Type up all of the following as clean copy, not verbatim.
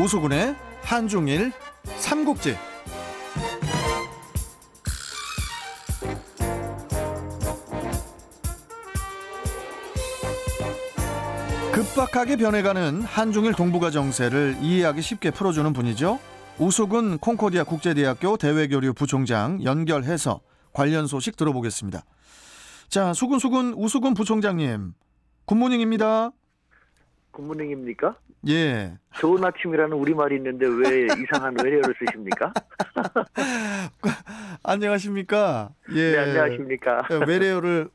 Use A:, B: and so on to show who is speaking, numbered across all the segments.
A: 오수근의 한중일 삼국지. 급박하게 변해가는 한중일 동북아 정세를 이해하기 쉽게 풀어주는 분이죠. 오수근 콩코디아 국제대학교 대외교류 부총장 연결해서 관련 소식 들어보겠습니다. 자, 오수근 부총장님, 굿모닝입니다.
B: 굿모닝입니까?
A: 예.
B: 좋은 아침이라는 우리말이 있는데 왜 이상한 외래어를 쓰십니까?
A: 안녕하십니까? 예.
B: 네, 안녕하십니까?
A: 외래어를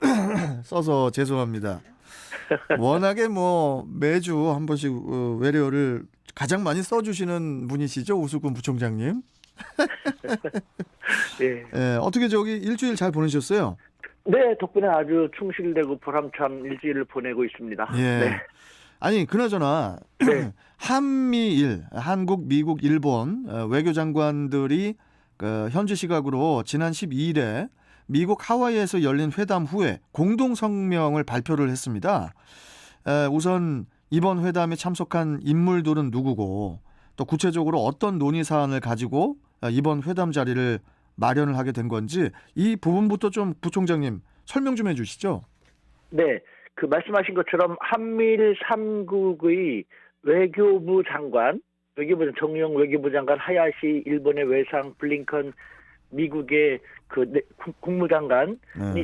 A: 써서 죄송합니다. 워낙에 매주 한 번씩 외래어를 가장 많이 써주시는 분이시죠, 오수근 부총장님.
B: 네.
A: 예, 어떻게 일주일 잘 보내셨어요?
B: 네, 덕분에 아주 충실되고 보람찬 일주일을 보내고 있습니다.
A: 예.
B: 네.
A: 아니, 그나저나
B: 네.
A: 한미일, 한국, 미국, 일본 외교장관들이 현지 시각으로 지난 12일에 미국 하와이에서 열린 회담 후에 공동 성명을 발표를 했습니다. 우선 이번 회담에 참석한 인물들은 누구고 또 구체적으로 어떤 논의 사안을 가지고 이번 회담 자리를 마련을 하게 된 건지 이 부분부터 좀 부총장님 설명 좀 해주시죠.
B: 네. 그 말씀하신 것처럼 한미일 3국의 외교부 장관, 정용 외교부 장관, 하야시 일본의 외상, 블링컨 미국의 국무장관이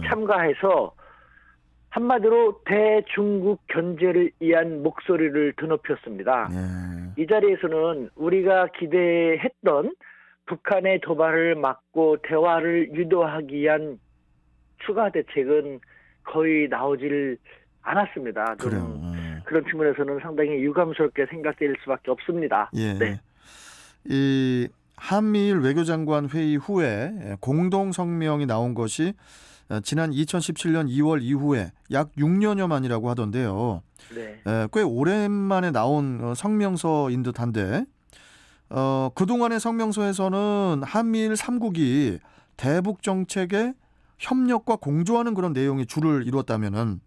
B: 참가해서 한마디로 대중국 견제를 위한 목소리를 드높였습니다. 이 자리에서는 우리가 기대했던 북한의 도발을 막고 대화를 유도하기 위한 추가 대책은 거의 나오질 않았습니다. 그런 측면에서는 상당히 유감스럽게 생각될 수밖에 없습니다.
A: 예.
B: 네.
A: 이 한미일 외교장관 회의 후에 공동 성명이 나온 것이 지난 2017년 2월 이후에 약 6년여 만이라고 하던데요.
B: 네.
A: 꽤 오랜만에 나온 성명서인 듯한데 그동안의 성명서에서는 한미일 3국이 대북 정책에 협력과 공조하는 그런 내용이 주를 이루었다면은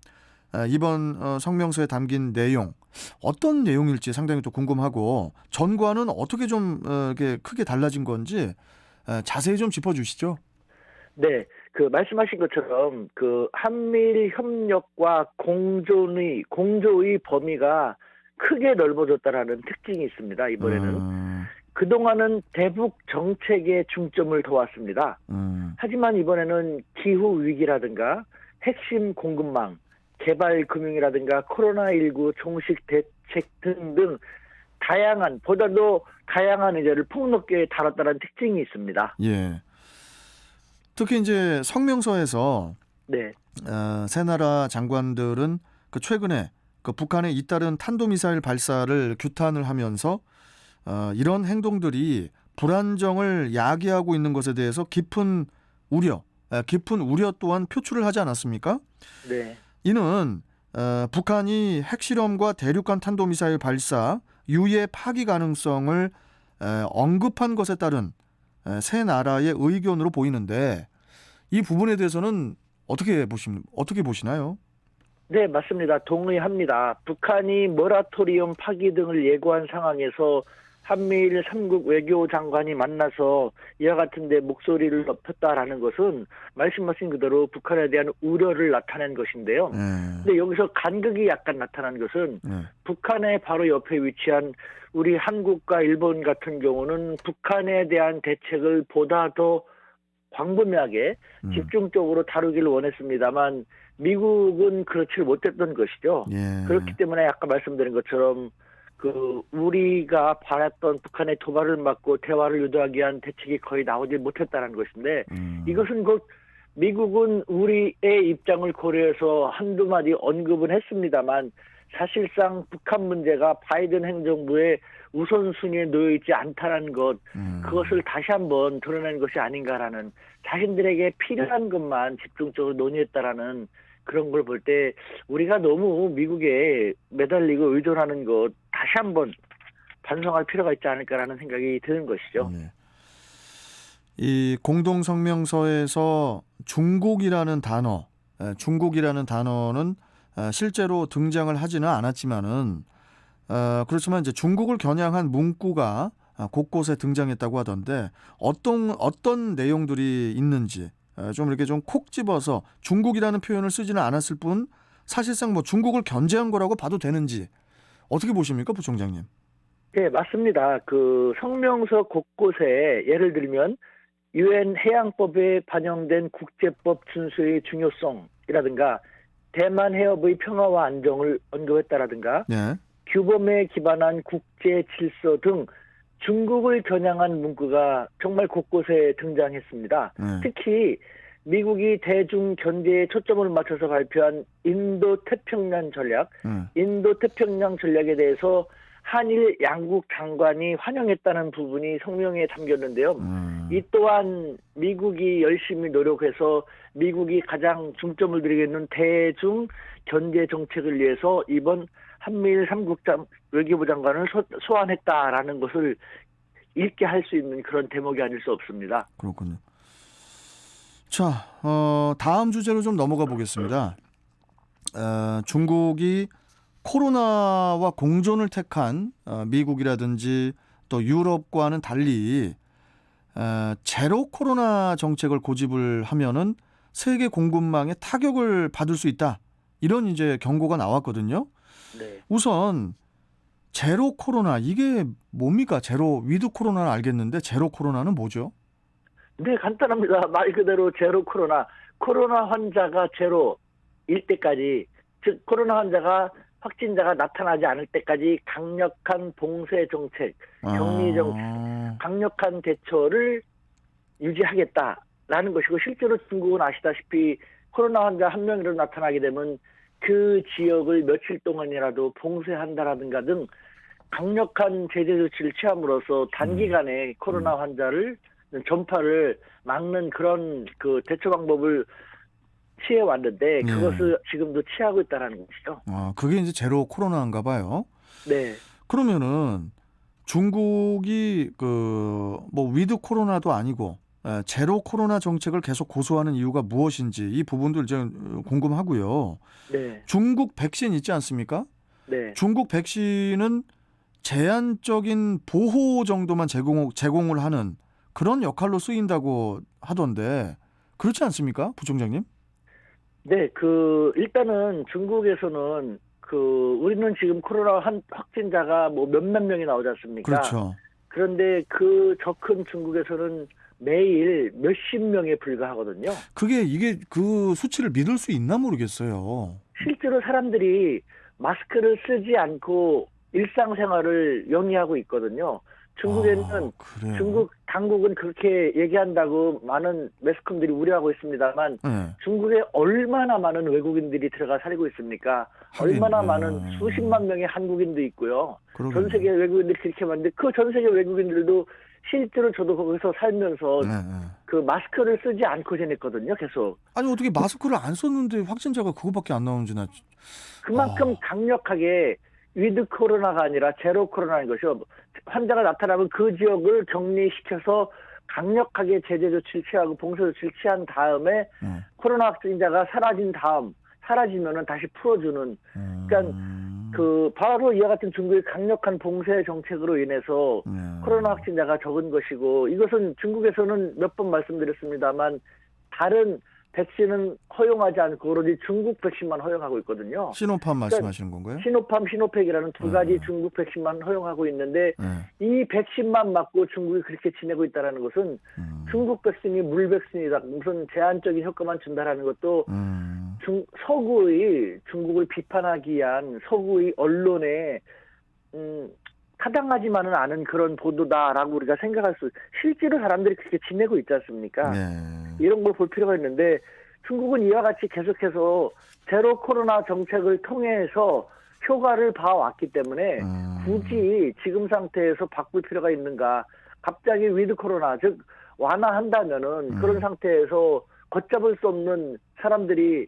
A: 이번 성명서에 담긴 내용 어떤 내용일지 상당히 또 궁금하고 전과는 어떻게 좀 이렇게 크게 달라진 건지 자세히 좀 짚어주시죠.
B: 네, 말씀하신 것처럼 한미일 협력과 공조의 범위가 크게 넓어졌다라는 특징이 있습니다. 이번에는 그동안은 대북 정책에 중점을 둬왔습니다. 하지만 이번에는 기후 위기라든가 핵심 공급망, 개발 금융이라든가 코로나19 종식 대책 등 보다도 다양한 의제를 폭넓게 다뤘다는 특징이 있습니다.
A: 예. 특히 이제 성명서에서
B: 네.
A: 세 나라 장관들은 최근에 북한의 잇따른 탄도미사일 발사를 규탄을 하면서 이런 행동들이 불안정을 야기하고 있는 것에 대해서 깊은 우려 또한 표출을 하지 않았습니까?
B: 네.
A: 이는 북한이 핵실험과 대륙간 탄도미사일 발사, 유해 파기 가능성을 언급한 것에 따른 세 나라의 의견으로 보이는데 이 부분에 대해서는 어떻게 보시나요?
B: 네, 맞습니다. 동의합니다. 북한이 모라토리엄 파기 등을 예고한 상황에서 한미일 3국 외교장관이 만나서 이와 같은 데 목소리를 높였다라는 것은 말씀하신 그대로 북한에 대한 우려를 나타낸 것인데요. 근데 여기서 간극이 약간 나타난 것은 북한의 바로 옆에 위치한 우리 한국과 일본 같은 경우는 북한에 대한 대책을 보다 더 광범위하게 집중적으로 다루기를 원했습니다만 미국은 그렇지 못했던 것이죠.
A: 예.
B: 그렇기 때문에 아까 말씀드린 것처럼 우리가 바랐던 북한의 도발을 막고 대화를 유도하기 위한 대책이 거의 나오지 못했다는 것인데 이것은 곧 미국은 우리의 입장을 고려해서 한두 마디 언급은 했습니다만 사실상 북한 문제가 바이든 행정부의 우선순위에 놓여있지 않다는 것, 그것을 다시 한번 드러낸 것이 아닌가라는, 자신들에게 필요한 것만 집중적으로 논의했다라는 그런 걸 볼 때 우리가 너무 미국에 매달리고 의존하는 것 다시 한번 반성할 필요가 있지 않을까라는 생각이 드는 것이죠.
A: 네. 이 공동성명서에서 중국이라는 단어는 실제로 등장을 하지는 않았지만은 그렇지만 이제 중국을 겨냥한 문구가 곳곳에 등장했다고 하던데 어떤 내용들이 있는지 좀 이렇게 좀 콕 집어서 중국이라는 표현을 쓰지는 않았을 뿐 사실상 뭐 중국을 견제한 거라고 봐도 되는지 어떻게 보십니까, 부총장님?
B: 네, 맞습니다. 그 성명서 곳곳에 예를 들면 유엔 해양법에 반영된 국제법 준수의 중요성이라든가 대만 해협의 평화와 안정을 언급했다라든가
A: 네.
B: 규범에 기반한 국제 질서 등 중국을 겨냥한 문구가 정말 곳곳에 등장했습니다.
A: 네.
B: 특히 미국이 대중 견제에 초점을 맞춰서 발표한 인도-태평양 전략, 인도-태평양 전략에 대해서 한일 양국 장관이 환영했다는 부분이 성명에 담겼는데요. 이 또한 미국이 열심히 노력해서 미국이 가장 중점을 들이겠는 대중 견제 정책을 위해서 이번 한미일 3국 외교부 장관을 소환했다라는 것을 읽게 할 수 있는 그런 대목이 아닐 수 없습니다.
A: 그렇군요. 자, 다음 주제로 좀 넘어가 보겠습니다. 중국이 코로나와 공존을 택한 미국이라든지 또 유럽과는 달리 제로 코로나 정책을 고집을 하면은 세계 공급망에 타격을 받을 수 있다. 이런 이제 경고가 나왔거든요.
B: 네.
A: 우선 제로 코로나 이게 뭡니까? 제로 위드 코로나는 알겠는데 제로 코로나는 뭐죠?
B: 네, 간단합니다. 말 그대로 제로 코로나 환자가 제로일 때까지, 즉 코로나 확진자가 나타나지 않을 때까지 강력한 봉쇄 정책, 격리 정책, 강력한 대처를 유지하겠다라는 것이고, 실제로 중국은 아시다시피 코로나 환자 한 명이라도 나타나게 되면 그 지역을 며칠 동안이라도 봉쇄한다라든가 등 강력한 제재 조치를 취함으로써 단기간에 코로나 환자를 전파를 막는 그런 그 대처 방법을 취해 왔는데 그것을 지금도 취하고 있다는 것이죠.
A: 그게 이제 제로 코로나인가 봐요.
B: 네.
A: 그러면은 중국이 그 뭐 위드 코로나도 아니고 제로 코로나 정책을 계속 고수하는 이유가 무엇인지 이 부분들 좀 궁금하고요.
B: 네.
A: 중국 백신 있지 않습니까?
B: 네.
A: 중국 백신은 제한적인 보호 정도만 제공을 하는 그런 역할로 쓰인다고 하던데 그렇지 않습니까, 부총장님?
B: 네, 일단은 중국에서는 우리는 지금 코로나 확진자가 뭐 몇몇 명이 나오지 않습니까?
A: 그렇죠.
B: 그런데 저 큰 중국에서는 매일 몇십 명에 불과하거든요.
A: 이게 그 수치를 믿을 수 있나 모르겠어요.
B: 실제로 사람들이 마스크를 쓰지 않고 일상생활을 영위하고 있거든요. 중국에는 중국 당국은 그렇게 얘기한다고 많은 매스컴들이 우려하고 있습니다만 중국에 얼마나 많은 외국인들이 들어가 살고 있습니까? 얼마나 많은 수십만 명의 한국인도 있고요. 전 세계 외국인들이 그렇게 많은데 그 전 세계 외국인들도 실제로 저도 거기서 살면서 그 마스크를 쓰지 않고 지냈거든요. 계속.
A: 아니 어떻게 마스크를 안 썼는데 확진자가 그거밖에 안 나오는지 나.
B: 그만큼 강력하게 위드 코로나가 아니라 제로 코로나인 것이요. 환자가 나타나면 그 지역을 격리시켜서 강력하게 제재 조치를 취하고 봉쇄 조치를 취한 다음에 코로나 확진자가 사라지면은 다시 풀어주는. 그러니까 바로 이와 같은 중국의 강력한 봉쇄 정책으로 인해서 코로나 확진자가 적은 것이고 이것은 중국에서는 몇 번 말씀드렸습니다만 다른 백신은 허용하지 않고 오로지 중국 백신만 허용하고 있거든요.
A: 시노팜 말씀하시는 건가요?
B: 시노팜, 시노팩이라는 두 가지 중국 백신만 허용하고 있는데 이 백신만 맞고 중국이 그렇게 지내고 있다는 것은 중국 백신이 물 백신이다. 무슨 제한적인 효과만 준다라는 것도 서구의 중국을 비판하기 위한 서구의 언론에 타당하지만은 않은 그런 보도다라고 우리가 생각할 실제로 사람들이 그렇게 지내고 있지 않습니까? 이런 걸 볼 필요가 있는데 중국은 이와 같이 계속해서 제로 코로나 정책을 통해서 효과를 봐왔기 때문에 굳이 지금 상태에서 바꿀 필요가 있는가? 갑자기 위드 코로나 즉 완화한다면은 그런 상태에서 걷잡을 수 없는 사람들이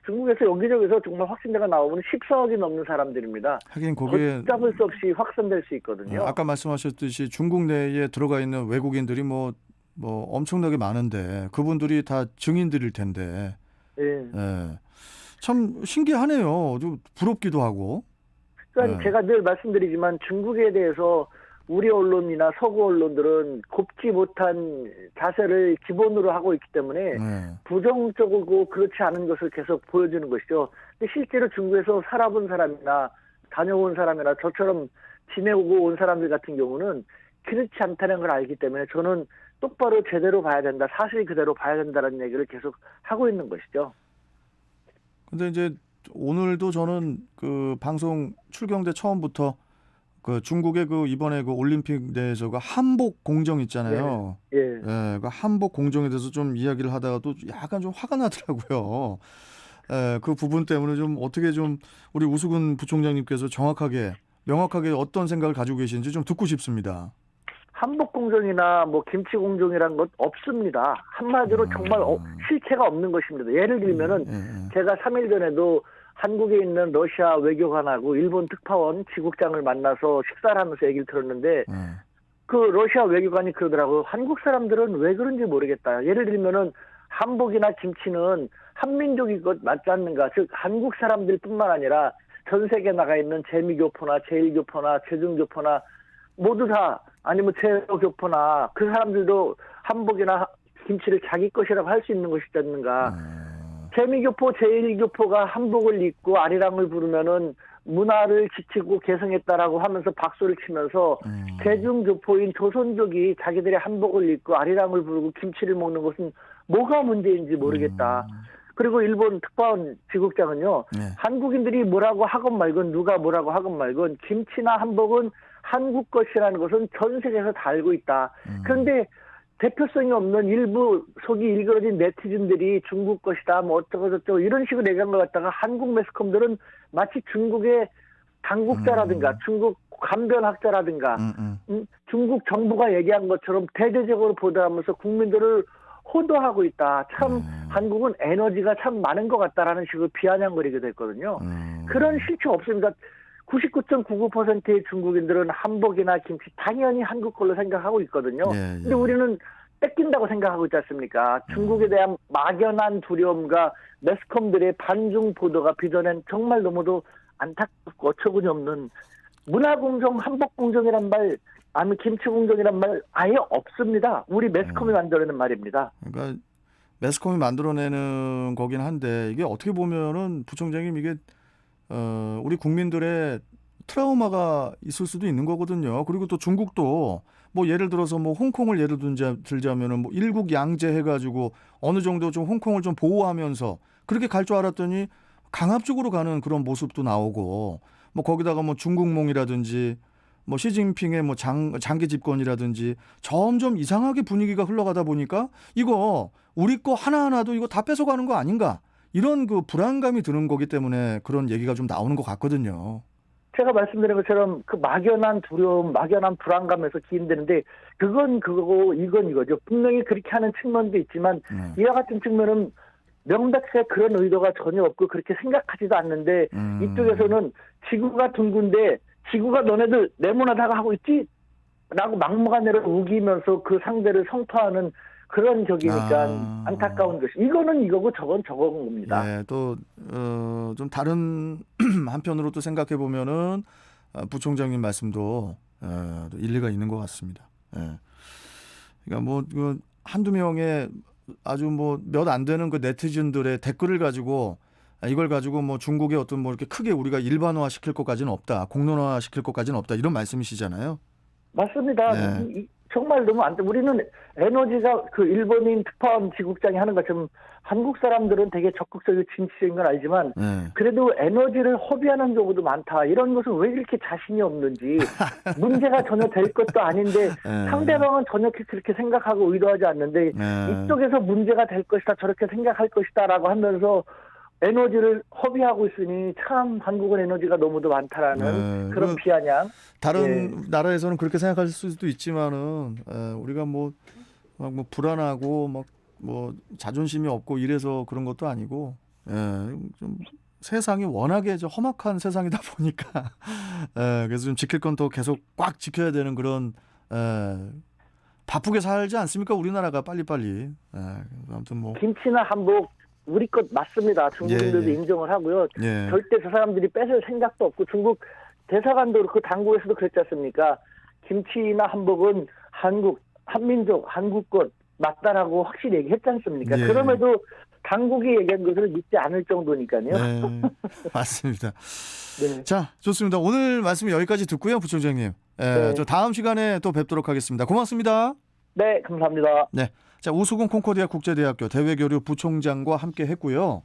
B: 중국에서 여기저기서 정말 확진자가 나오면 14억이 넘는 사람들입니다.
A: 하긴 거기에
B: 걷잡을 수 없이 확산될 수 있거든요.
A: 아까 말씀하셨듯이 중국 내에 들어가 있는 외국인들이 뭐 엄청나게 많은데 그분들이 다 증인들일 텐데. 참 신기하네요. 좀 부럽기도 하고.
B: 또한 제가 늘 말씀드리지만 중국에 대해서 우리 언론이나 서구 언론들은 곱지 못한 자세를 기본으로 하고 있기 때문에 부정적이고 그렇지 않은 것을 계속 보여주는 것이죠. 근데 실제로 중국에서 살아본 사람이나 다녀온 사람이나 저처럼 지내오고 온 사람들 같은 경우는 그렇지 않다는 걸 알기 때문에 저는 똑바로 제대로 봐야 된다, 사실 그대로 봐야 된다는 얘기를 계속 하고 있는 것이죠.
A: 근데 이제 오늘도 저는 그 방송 출경대 처음부터 그 중국의 그 이번에 그 올림픽 내에서 그 한복 공정 있잖아요.
B: 예.
A: 예, 그 한복 공정에 대해서 좀 이야기를 하다가 또 약간 좀 화가 나더라고요. 예, 그 부분 때문에 좀 어떻게 좀 우리 우수근 부총장님께서 정확하게 명확하게 어떤 생각을 가지고 계신지 좀 듣고 싶습니다.
B: 한복 공정이나 뭐 김치 공정이란 것 없습니다. 한마디로 정말 실체가 없는 것입니다. 예를 들면은 제가 3일 전에도 한국에 있는 러시아 외교관하고 일본 특파원 지국장을 만나서 식사를 하면서 얘기를 들었는데 그 러시아 외교관이 그러더라고요. 한국 사람들은 왜 그런지 모르겠다. 예를 들면은 한복이나 김치는 한민족이 것 맞지 않는가. 즉 한국 사람들뿐만 아니라 전 세계에 나가 있는 재미교포나 제일교포나 제중교포나 모두 다 아니면 제어교포나 그 사람들도 한복이나 김치를 자기 것이라고 할 수 있는 것이지 않는가. 재미교포, 제일교포가 한복을 입고 아리랑을 부르면은 문화를 지키고 계승했다라고 하면서 박수를 치면서 대중교포인 조선족이 자기들의 한복을 입고 아리랑을 부르고 김치를 먹는 것은 뭐가 문제인지 모르겠다. 그리고 일본 특파원 지국장은요. 한국인들이 뭐라고 하건 말건 누가 뭐라고 하건 말건 김치나 한복은 한국 것이라는 것은 전 세계에서 다 알고 있다. 그런데 대표성이 없는 일부 속이 일그러진 네티즌들이 중국 것이다, 뭐 어쩌고 저쩌고 이런 식으로 얘기한 것 같다가 한국 매스컴들은 마치 중국의 당국자라든가 중국 간변학자라든가 중국 정부가 얘기한 것처럼 대대적으로 보도하면서 국민들을 호도하고 있다. 참 한국은 에너지가 참 많은 것 같다라는 식으로 비아냥거리게 됐거든요. 그런 실체 없습니다. 99.99%의 중국인들은 한복이나 김치 당연히 한국 걸로 생각하고 있거든요. 근데 우리는 뺏긴다고 생각하고 있지 않습니까? 중국에 대한 막연한 두려움과 매스컴들의 반중 보도가 빚어낸 정말 너무도 안타깝고 어처구니 없는 문화공정, 한복공정이란 말, 아니면 김치공정이란 말 아예 없습니다. 우리 매스컴이 만들어내는 말입니다.
A: 그러니까 매스컴이 만들어내는 거긴 한데 이게 어떻게 보면은 부총장님 이게 우리 국민들의 트라우마가 있을 수도 있는 거거든요. 그리고 또 중국도 뭐 예를 들어서 뭐 홍콩을 예를 들자면은 뭐 일국 양제 해가지고 어느 정도 좀 홍콩을 좀 보호하면서 그렇게 갈 줄 알았더니 강압적으로 가는 그런 모습도 나오고 뭐 거기다가 뭐 중국몽이라든지 뭐 시진핑의 뭐 장기 집권이라든지 점점 이상하게 분위기가 흘러가다 보니까 이거 우리 거 하나하나도 이거 다 뺏어가는 거 아닌가? 이런 그 불안감이 드는 거기 때문에 그런 얘기가 좀 나오는 것 같거든요.
B: 제가 말씀드린 것처럼 그 막연한 두려움, 막연한 불안감에서 기인되는데 그건 그거고 이건 이거죠. 분명히 그렇게 하는 측면도 있지만 이와 같은 측면은 명백하게 그런 의도가 전혀 없고 그렇게 생각하지도 않는데 이쪽에서는 지구가 둥근데 지구가 너네들 네모나다가 하고 있지? 라고 막무가내로 우기면서 그 상대를 성토하는 그런 격이니까 안타까운 것이 이거는 이거고 저건 저건 겁니다.
A: 예, 또 좀 다른 한편으로 또 생각해 보면은 부총장님 말씀도 또 일리가 있는 것 같습니다. 예. 그러니까 뭐 한두 명의 아주 뭐 몇 안 되는 그 네티즌들의 댓글을 가지고 이걸 가지고 뭐 중국의 어떤 뭐 이렇게 크게 우리가 일반화 시킬 것까지는 없다, 공론화 시킬 것까지는 없다 이런 말씀이시잖아요.
B: 맞습니다. 정말 너무 우리는 에너지가 그 일본인 특파원 지국장이 하는 것처럼 한국 사람들은 되게 적극적이고 진취적인 건 알지만 그래도 에너지를 허비하는 경우도 많다. 이런 것은 왜 이렇게 자신이 없는지 문제가 전혀 될 것도 아닌데 상대방은 전혀 그렇게 생각하고 의도하지 않는데 이쪽에서 문제가 될 것이다 저렇게 생각할 것이다 라고 하면서 에너지를 허비하고 있으니 참 한국은 에너지가 너무도 많다라는 그런 비아냥.
A: 다른 나라에서는 그렇게 생각할 수도 있지만은 우리가 뭐 불안하고 뭐 자존심이 없고 이래서 그런 것도 아니고 좀 세상이 워낙에 좀 험악한 세상이다 보니까 그래서 좀 지킬 건 더 계속 꽉 지켜야 되는 그런 바쁘게 살지 않습니까? 우리나라가 빨리빨리. 아무튼 뭐
B: 김치나 한복 우리 것 맞습니다. 중국인들도 인정을 하고요. 절대 저 사람들이 뺏을 생각도 없고 중국 대사관도 그렇고 당국에서도 그랬지 않습니까? 김치나 한복은 한국, 한민족, 한국권 맞다라고 확실히 얘기했지 않습니까?
A: 예.
B: 그럼에도 당국이 얘기한 것을 믿지 않을 정도니까요.
A: 네, 맞습니다.
B: 네.
A: 자, 좋습니다. 오늘 말씀 여기까지 듣고요, 부총장님. 예,
B: 네.
A: 저 다음 시간에 또 뵙도록 하겠습니다. 고맙습니다.
B: 네, 감사합니다.
A: 네, 자 오수근 콩코디아 국제대학교 대외교류 부총장과 함께 했고요.